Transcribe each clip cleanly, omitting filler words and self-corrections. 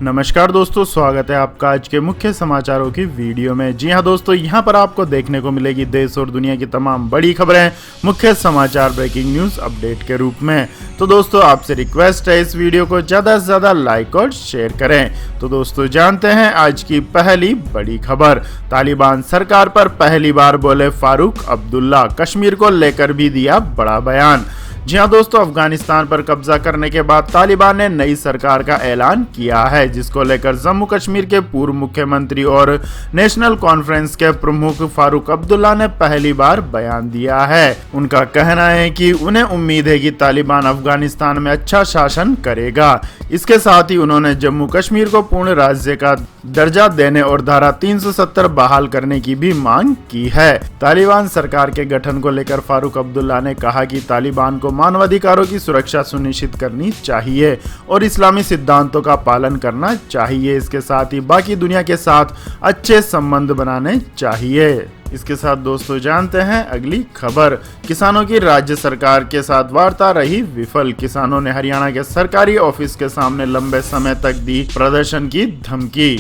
नमस्कार दोस्तों, स्वागत है आपका आज के मुख्य समाचारों की वीडियो में। जी हां दोस्तों, यहां पर आपको देखने को मिलेगी देश और दुनिया की तमाम बड़ी खबरें मुख्य समाचार ब्रेकिंग न्यूज अपडेट के रूप में। तो दोस्तों, आपसे रिक्वेस्ट है इस वीडियो को ज़्यादा से ज़्यादा लाइक और शेयर करें। तो दोस्तों, जानते हैं आज की पहली बड़ी खबर। तालिबान सरकार पर पहली बार बोले फारूक अब्दुल्ला, कश्मीर को लेकर भी दिया बड़ा बयान। जी हाँ दोस्तों, अफगानिस्तान पर कब्जा करने के बाद तालिबान ने नई सरकार का ऐलान किया है, जिसको लेकर जम्मू कश्मीर के पूर्व मुख्यमंत्री और नेशनल कॉन्फ्रेंस के प्रमुख फारूक अब्दुल्ला ने पहली बार बयान दिया है। उनका कहना है कि उन्हें उम्मीद है कि तालिबान अफगानिस्तान में अच्छा शासन करेगा। इसके साथ ही उन्होंने जम्मू कश्मीर को पूर्ण राज्य का दर्जा देने और धारा 370 बहाल करने की भी मांग की है। तालिबान सरकार के गठन को लेकर फारूक अब्दुल्ला ने कहा कि तालिबान को मानवाधिकारों की सुरक्षा सुनिश्चित करनी चाहिए और इस्लामी सिद्धांतों का पालन करना चाहिए। इसके साथ ही बाकी दुनिया के साथ अच्छे संबंध बनाने चाहिए। इसके साथ दोस्तों, जानते हैं अगली खबर। किसानों की राज्य सरकार के साथ वार्ता रही विफल। किसानों ने हरियाणा के सरकारी ऑफिस के सामने लंबे समय तक दी प्रदर्शन की धमकी।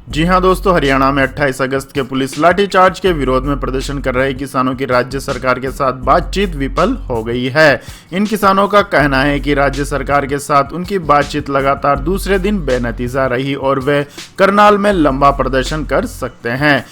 जी हां दोस्तों, हरियाणा में 28 अगस्त के पुलिस लाठीचार्ज के विरोध में प्रदर्शन कर रहे किसानों की राज्य सरकार के साथ बातचीत विफल हो गई है। इन किसानों का कहना है कि राज्य सरकार के साथ उनकी बातचीत लगातार दूसरे दिन बेनतीजा रही और वे करनाल में लंबा प्रदर्शन कर सकते हैं।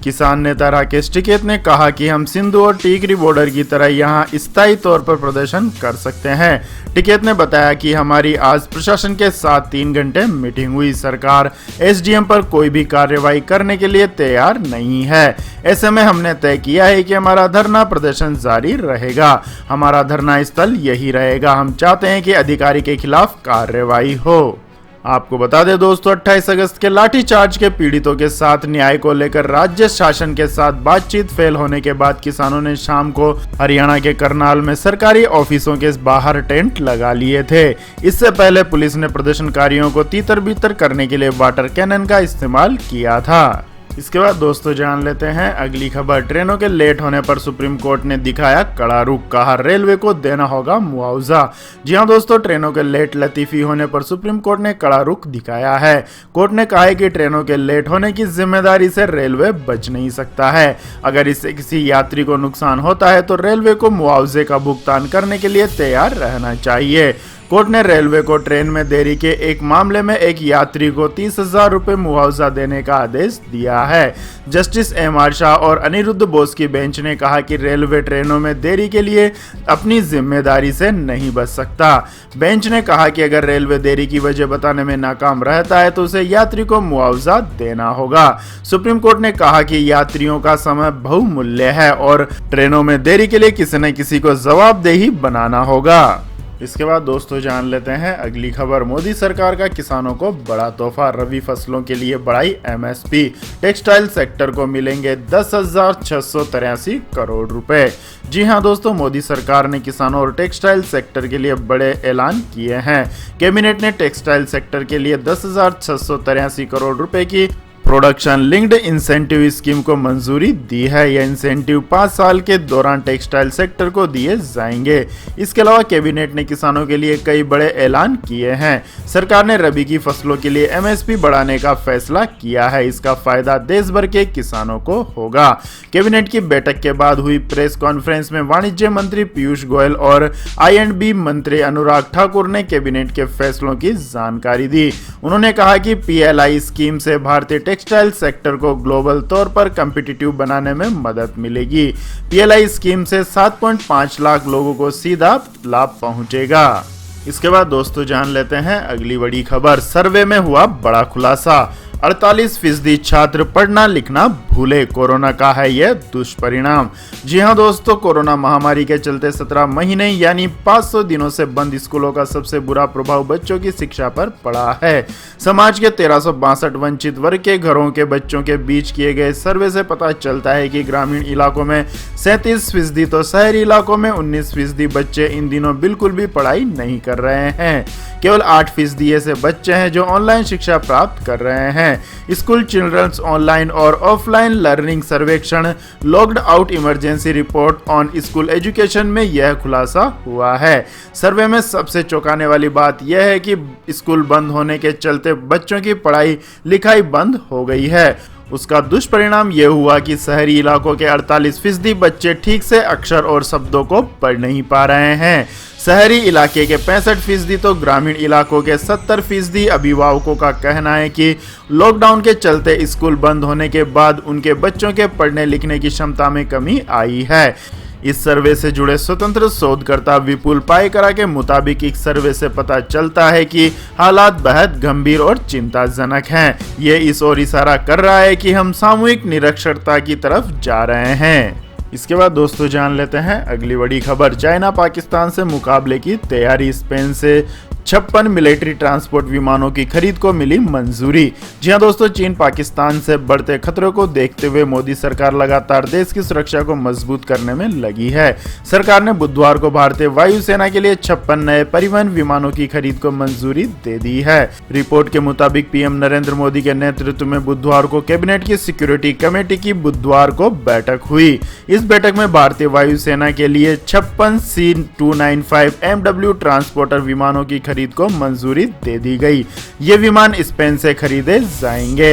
किसान नेता राकेश टिकैत ने कहा कि हम सिंधु और टीकरी बॉर्डर की तरह यहां स्थायी तौर पर प्रदर्शन कर सकते हैं। टिकैत ने बताया कि हमारी आज प्रशासन के साथ 3 घंटे मीटिंग हुई। सरकार एसडीएम पर कोई भी कार्रवाई करने के लिए तैयार नहीं है। ऐसे में हमने तय किया है कि हमारा धरना प्रदर्शन जारी रहेगा। हमारा धरना स्थल यही रहेगा। हम चाहते हैं कि अधिकारी के खिलाफ कार्रवाई हो। आपको बता दें दोस्तों, 28 अगस्त के लाठीचार्ज के पीड़ितों के साथ न्याय को लेकर राज्य शासन के साथ बातचीत फेल होने के बाद किसानों ने शाम को हरियाणा के करनाल में सरकारी ऑफिसों के बाहर टेंट लगा लिए थे। इससे पहले पुलिस ने प्रदर्शनकारियों को तीतर बीतर करने के लिए वाटर कैनन का इस्तेमाल किया था। इसके बाद दोस्तों, जान लेते हैं अगली खबर। ट्रेनों के लेट होने पर सुप्रीम कोर्ट ने दिखाया कड़ा रुख, कहा रेलवे को देना होगा मुआवजा। जी हां दोस्तों, ट्रेनों के लेट लतीफी होने पर सुप्रीम कोर्ट ने कड़ा रुख दिखाया है। कोर्ट ने कहा है कि ट्रेनों के लेट होने की जिम्मेदारी से रेलवे बच नहीं सकता है। अगर इससे किसी यात्री को नुकसान होता है तो रेलवे को मुआवजे का भुगतान करने के लिए तैयार रहना चाहिए। कोर्ट ने रेलवे को ट्रेन में देरी के एक मामले में एक यात्री को 30,000 रुपये मुआवजा देने का आदेश दिया है। Justice MR. शाह और अनिरुद्ध बोस की बेंच ने कहा कि रेलवे ट्रेनों में देरी के लिए अपनी जिम्मेदारी से नहीं बच सकता। बेंच ने कहा कि अगर रेलवे देरी की वजह बताने में नाकाम रहता है तो उसे यात्री को मुआवजा देना होगा। सुप्रीम कोर्ट ने कहा कि यात्रियों का समय बहुमूल्य है और ट्रेनों में देरी के लिए किसी न किसी को जवाबदेही बनाना होगा। इसके बाद दोस्तों, जान लेते हैं अगली खबर। मोदी सरकार का किसानों को बड़ा तोहफा, रबी फसलों के लिए बढ़ाई एमएसपी। टेक्सटाइल सेक्टर को मिलेंगे 10,683 करोड़ रुपए। जी हां दोस्तों, मोदी सरकार ने किसानों और टेक्सटाइल सेक्टर के लिए बड़े ऐलान किए हैं। कैबिनेट ने टेक्सटाइल सेक्टर के लिए 10,683 करोड़ रुपए की प्रोडक्शन लिंक्ड इंसेंटिव स्कीम को मंजूरी दी है। यह इंसेंटिव 5 साल के दौरान टेक्सटाइल सेक्टर को दिए जाएंगे। इसके अलावा कैबिनेट ने किसानों के लिए कई बड़े ऐलान किए हैं। सरकार ने रबी की फसलों के लिए एमएसपी बढ़ाने का फैसला किया है। इसका फायदा देश भर के किसानों को होगा। कैबिनेट की बैठक के बाद हुई प्रेस कॉन्फ्रेंस में वाणिज्य मंत्री पीयूष गोयल और I&B मंत्री अनुराग ठाकुर ने कैबिनेट के फैसलों की जानकारी दी। उन्होंने कहा कि PLI स्कीम से भारतीय टेक्सटाइल सेक्टर को ग्लोबल तौर पर कम्पिटिटिव बनाने में मदद मिलेगी। PLI स्कीम से 7.5 लाख लोगों को सीधा लाभ पहुंचेगा। इसके बाद दोस्तों, जान लेते हैं अगली बड़ी खबर। सर्वे में हुआ बड़ा खुलासा। 48% छात्र पढ़ना लिखना भूले, कोरोना का है यह दुष्परिणाम। जी हां दोस्तों, कोरोना महामारी के चलते 17 महीने यानी 500 दिनों से बंद स्कूलों का सबसे बुरा प्रभाव बच्चों की शिक्षा पर पड़ा है। समाज के 1362 वंचित वर्ग के घरों के बच्चों के बीच किए गए सर्वे से पता चलता है कि ग्रामीण इलाकों में 37% तो शहरी इलाकों में 19% बच्चे इन दिनों बिल्कुल भी पढ़ाई नहीं कर रहे हैं। केवल 8% ऐसे बच्चे हैं जो ऑनलाइन शिक्षा प्राप्त कर रहे हैं। स्कूल चिल्ड्रंस ऑनलाइन और ऑफलाइन ऑनलाइन लर्निंग सर्वेक्षण locked out emergency report on school education में यह खुलासा हुआ है। सर्वे में सबसे चौंकाने वाली बात यह है कि स्कूल बंद होने के चलते बच्चों की पढ़ाई लिखाई बंद हो गई है। उसका दुष्परिणाम यह हुआ कि शहरी इलाकों के 48% बच्चे ठीक से अक्षर और शब्दों को पढ़ नहीं पा रहे हैं। शहरी इलाके के 65% तो ग्रामीण इलाकों के 70% अभिभावकों का कहना है कि लॉकडाउन के चलते स्कूल बंद होने के बाद उनके बच्चों के पढ़ने लिखने की क्षमता में कमी आई है। इस सर्वे से जुड़े स्वतंत्र शोधकर्ता विपुल पाइकरा के मुताबिक इस सर्वे से पता चलता है कि हालात बेहद गंभीर और चिंताजनक हैं। ये इस ओर इशारा कर रहा है कि हम सामूहिक निरक्षरता की तरफ जा रहे हैं। इसके बाद दोस्तों जान लेते हैं अगली बड़ी खबर। चाइना पाकिस्तान से मुकाबले की तैयारी। स्पेन से 56 मिलिट्री ट्रांसपोर्ट विमानों की खरीद को मिली मंजूरी। जी हां दोस्तों, चीन पाकिस्तान से बढ़ते खतरों को देखते हुए मोदी सरकार लगातार देश की सुरक्षा को मजबूत करने में लगी है। सरकार ने बुधवार को भारतीय वायुसेना के लिए 56 नए परिवहन विमानों की खरीद को मंजूरी दे दी है। रिपोर्ट के मुताबिक पीएम नरेंद्र मोदी के नेतृत्व में बुधवार को कैबिनेट की सिक्योरिटी कमेटी की बुधवार को बैठक हुई। इस बैठक में भारतीय वायुसेना के लिए 56 C295 MW ट्रांसपोर्टर विमानों की खरीद को मंजूरी दे दी गई। ये विमान स्पेन से खरीदे जाएंगे।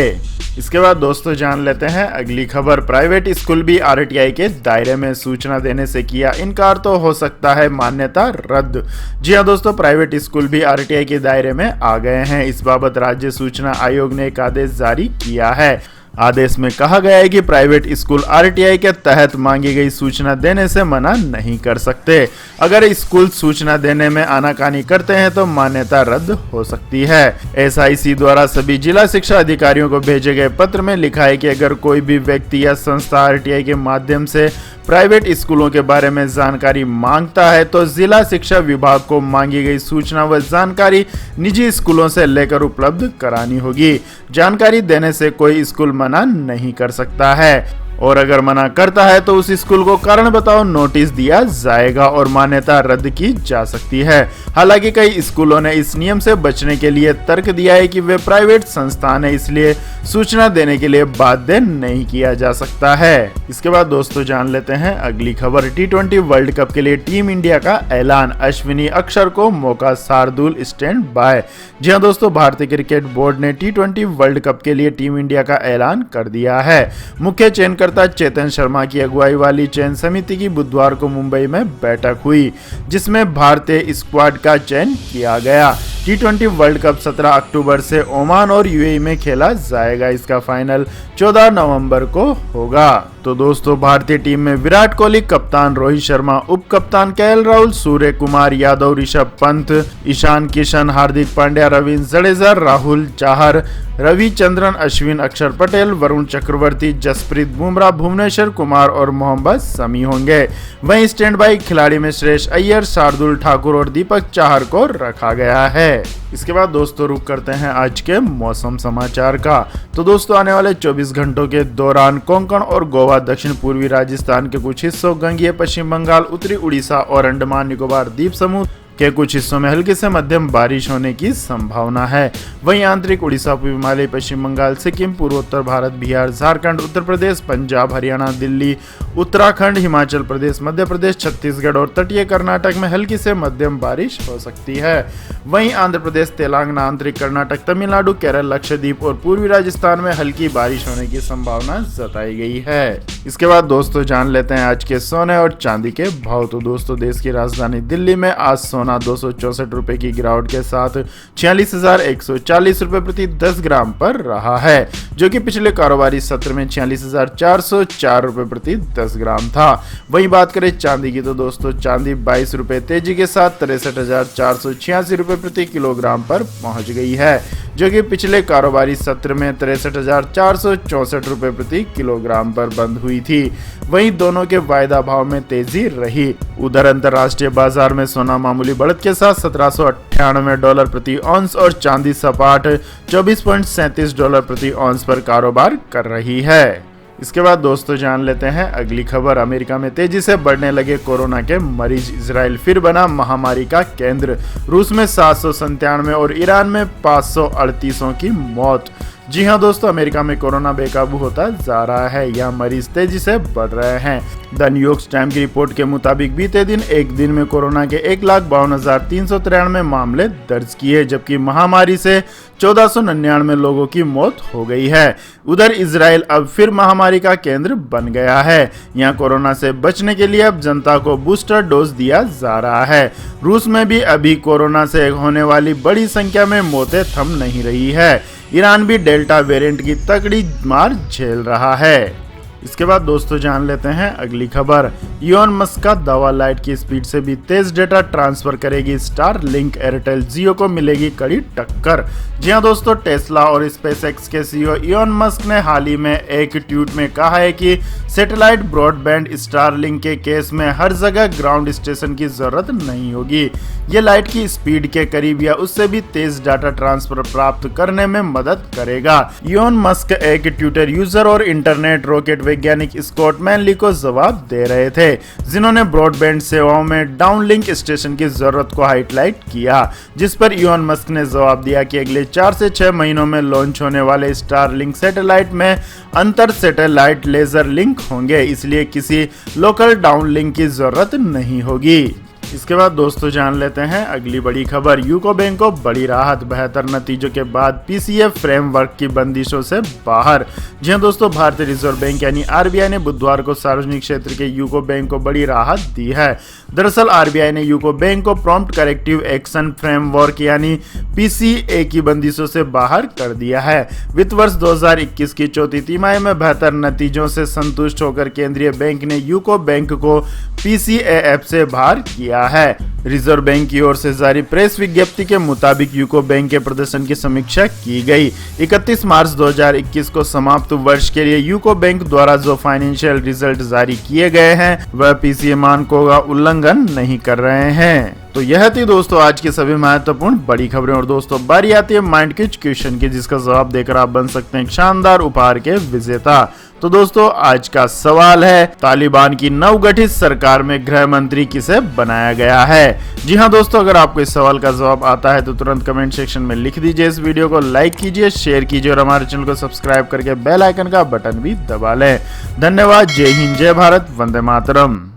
इसके बाद दोस्तों जान लेते हैं अगली खबर। प्राइवेट स्कूल भी आरटीआई के दायरे में। सूचना देने से किया इनकार तो हो सकता है मान्यता रद्द। जी हां दोस्तों, प्राइवेट स्कूल भी आरटीआई के दायरे में आ गए हैं। इस बाबत राज्य सूचना आयोग ने एक आदेश जारी किया है। आदेश में कहा गया है कि प्राइवेट स्कूल आरटीआई के तहत मांगी गई सूचना देने से मना नहीं कर सकते। अगर स्कूल सूचना देने में आनाकानी करते हैं तो मान्यता रद्द हो सकती है। एसआईसी द्वारा सभी जिला शिक्षा अधिकारियों को भेजे गए पत्र में लिखा है कि अगर कोई भी व्यक्ति या संस्था आरटीआई के माध्यम से प्राइवेट स्कूलों के बारे में जानकारी मांगता है तो जिला शिक्षा विभाग को मांगी गई सूचना व जानकारी निजी स्कूलों से लेकर उपलब्ध करानी होगी। जानकारी देने से कोई स्कूल मना नहीं कर सकता है, और अगर मना करता है तो उस स्कूल को कारण बताओ नोटिस दिया जाएगा और मान्यता रद्द की जा सकती है। हालांकि कई स्कूलों ने इस नियम से बचने के लिए तर्क दिया है कि वे प्राइवेट संस्थान है, इसलिए सूचना देने के लिए बाध्य नहीं किया जा सकता है। इसके बाद दोस्तों जान लेते हैं अगली खबर। T20 वर्ल्ड कप के लिए टीम इंडिया का ऐलान। अश्विनी अक्षर को मौका, शार्दुल स्टैंड बाय। जी हां दोस्तों, भारतीय क्रिकेट बोर्ड ने T20 वर्ल्ड कप के लिए टीम इंडिया का ऐलान कर दिया है। मुख्य चयन चेतन शर्मा की अगुवाई वाली चयन समिति की बुधवार को मुंबई में बैठक हुई, जिसमें भारतीय स्क्वाड का चयन किया गया। T20 वर्ल्ड कप 17 अक्टूबर से ओमान और यूएई में खेला जाएगा। इसका फाइनल 14 नवंबर को होगा। तो दोस्तों, भारतीय टीम में विराट कोहली, कप्तान रोहित शर्मा, उप कप्तान केएल राहुल, सूर्य कुमार यादव, ऋषभ पंत, ईशान किशन, हार्दिक पांड्या, रविंद्र जडेजा, राहुल चाहर, रविचंद्रन अश्विन, अक्षर पटेल, वरुण चक्रवर्ती, जसप्रीत बुमराह, भुवनेश्वर कुमार और मोहम्मद शमी होंगे। वहीं स्टैंड बाई खिलाड़ी में श्रेयस अय्यर, शार्दुल ठाकुर और दीपक चाहर को रखा गया है। इसके बाद दोस्तों रुक करते हैं आज के मौसम समाचार का। तो दोस्तों, आने वाले 24 घंटों के दौरान कोंकण और गोवा, दक्षिण पूर्वी राजस्थान के कुछ हिस्सों, गंगेय पश्चिम बंगाल, उत्तरी उड़ीसा और अंडमान निकोबार द्वीप समूह के कुछ हिस्सों में हल्की से मध्यम बारिश होने की संभावना है। वहीं आंतरिक उड़ीसा, पूर्वी हिमालय, पश्चिम बंगाल, सिक्किम, पूर्वोत्तर भारत, बिहार, झारखंड, उत्तर प्रदेश, पंजाब, हरियाणा, दिल्ली, उत्तराखंड, हिमाचल प्रदेश, मध्य प्रदेश, छत्तीसगढ़ और तटीय कर्नाटक में हल्की से मध्यम बारिश हो सकती है। वहीं आंध्र प्रदेश, तेलंगाना, आंतरिक कर्नाटक, तमिलनाडु, केरल, लक्षद्वीप और पूर्वी राजस्थान में हल्की बारिश होने की संभावना जताई गई है। इसके बाद दोस्तों जान लेते हैं आज के सोने और चांदी के भाव। तो दोस्तों, देश की राजधानी दिल्ली में आज सोना 264 रुपए की गिरावट के साथ 46,140 रुपए प्रति 10 ग्राम पर रहा है, जो कि पिछले कारोबारी सत्र में 46,404 रुपए प्रति 10 ग्राम था। वहीं बात करें चांदी की, तो दोस्तों चांदी 22 रुपए तेजी के साथ 63,486 रुपए प्रति किलोग्राम पर पहुंच गई है, जो कि पिछले कारोबारी सत्र में 63,464 रुपए प्रति किलोग्राम पर बंद हुई थी। वहीं दोनों के वायदा भाव में तेजी रही। उधर अंतर्राष्ट्रीय बाजार में सोना मामूली बढ़त के साथ $1798 प्रति औंस और चांदी सपाट $24.37 प्रति औंस पर कारोबार कर रही है। इसके बाद दोस्तों जान लेते हैं अगली खबर। अमेरिका में तेजी से बढ़ने लगे कोरोना के मरीज, इजराइल फिर बना महामारी का केंद्र। रूस में 797 और ईरान में 538 की मौत। जी हाँ दोस्तों, अमेरिका में कोरोना बेकाबू होता जा रहा है। यहाँ मरीज तेजी से बढ़ रहे हैं। द न्यूयॉर्क टाइम्स की रिपोर्ट के मुताबिक बीते दिन एक दिन में कोरोना के 1,52,393 मामले दर्ज किए, जबकि महामारी से 1499 लोगों की मौत हो गई है। उधर इजराइल अब फिर महामारी का केंद्र बन गया है। यहाँ कोरोना से बचने के लिए अब जनता को बूस्टर डोज दिया जा रहा है। रूस में भी अभी कोरोना से होने वाली बड़ी संख्या में मौतें थम नहीं रही है। ईरान भी डेल्टा वेरिएंट की तगड़ी मार झेल रहा है। इसके बाद दोस्तों जान लेते हैं अगली खबर। इलॉन मस्क का दावा, लाइट की स्पीड से भी तेज डेटा ट्रांसफर करेगी स्टारलिंक, एयरटेल जियो को मिलेगी कड़ी टक्कर। जी हां दोस्तों, टेस्ला और स्पेसएक्स के सीईओ इलॉन मस्क ने हाल ही में एक ट्वीट में कहा है कि सैटेलाइट ब्रॉडबैंड स्टारलिंक के केस में हर जगह ग्राउंड स्टेशन की जरूरत नहीं होगी। ये लाइट की स्पीड के करीब या उससे भी तेज डाटा ट्रांसफर प्राप्त करने में मदद करेगा। इलॉन मस्क एक ट्विटर यूजर और इंटरनेट रॉकेट वैज्ञानिक स्कॉट मैनली को जवाब दे रहे थे, जिन्होंने ब्रॉडबैंड सेवाओं में डाउनलिंक स्टेशन की जरूरत को हाईलाइट किया, जिस पर इलॉन मस्क ने जवाब दिया कि अगले 4 से 6 महीनों में लॉन्च होने वाले स्टारलिंक सैटेलाइट में अंतर सैटेलाइट लेजर लिंक होंगे, इसलिए किसी लोकल डाउनलिंक की जरूरत नहीं होगी। इसके बाद दोस्तों जान लेते हैं अगली बड़ी खबर। यूको बैंक को बड़ी राहत, बेहतर नतीजों के बाद पीसीए फ्रेमवर्क की बंदिशों से बाहर। जी हां दोस्तों, भारतीय रिजर्व बैंक यानी आरबीआई ने बुधवार को सार्वजनिक क्षेत्र के यूको बैंक को बड़ी राहत दी है। दरअसल आरबीआई ने यूको बैंक को प्रॉम्प्ट करेक्टिव एक्शन फ्रेमवर्क यानी पीसीए की बंदिशों से बाहर कर दिया है। वित्त वर्ष 2021 की चौथी तिमाही में बेहतर नतीजों से संतुष्ट होकर केंद्रीय बैंक ने यूको बैंक को पीसीए से बाहर किया है। रिजर्व बैंक की ओर से जारी प्रेस विज्ञप्ति के मुताबिक यूको बैंक के प्रदर्शन की समीक्षा की गई। 31 मार्च 2021 को समाप्त वर्ष के लिए यूको बैंक द्वारा जो फाइनेंशियल रिजल्ट जारी किए गए हैं वह पीसीए मानकों का उल्लंघन नहीं कर रहे हैं। तो यह थी दोस्तों आज की सभी महत्वपूर्ण बड़ी खबरें। और दोस्तों बारी आती है माइंड क्विज क्वेश्चन की, जिसका जवाब देकर आप बन सकते हैं एक शानदार उपहार के विजेता। तो दोस्तों आज का सवाल है, तालिबान की नवगठित सरकार में गृह मंत्री किसे बनाया गया है? जी हां दोस्तों, अगर आपको इस सवाल का जवाब आता है तो तुरंत कमेंट सेक्शन में लिख दीजिए। इस वीडियो को लाइक कीजिए, शेयर कीजिए और हमारे चैनल को सब्सक्राइब करके बेल आइकन का बटन भी दबा लें। धन्यवाद। जय हिंद, जय भारत, वंदे मातरम।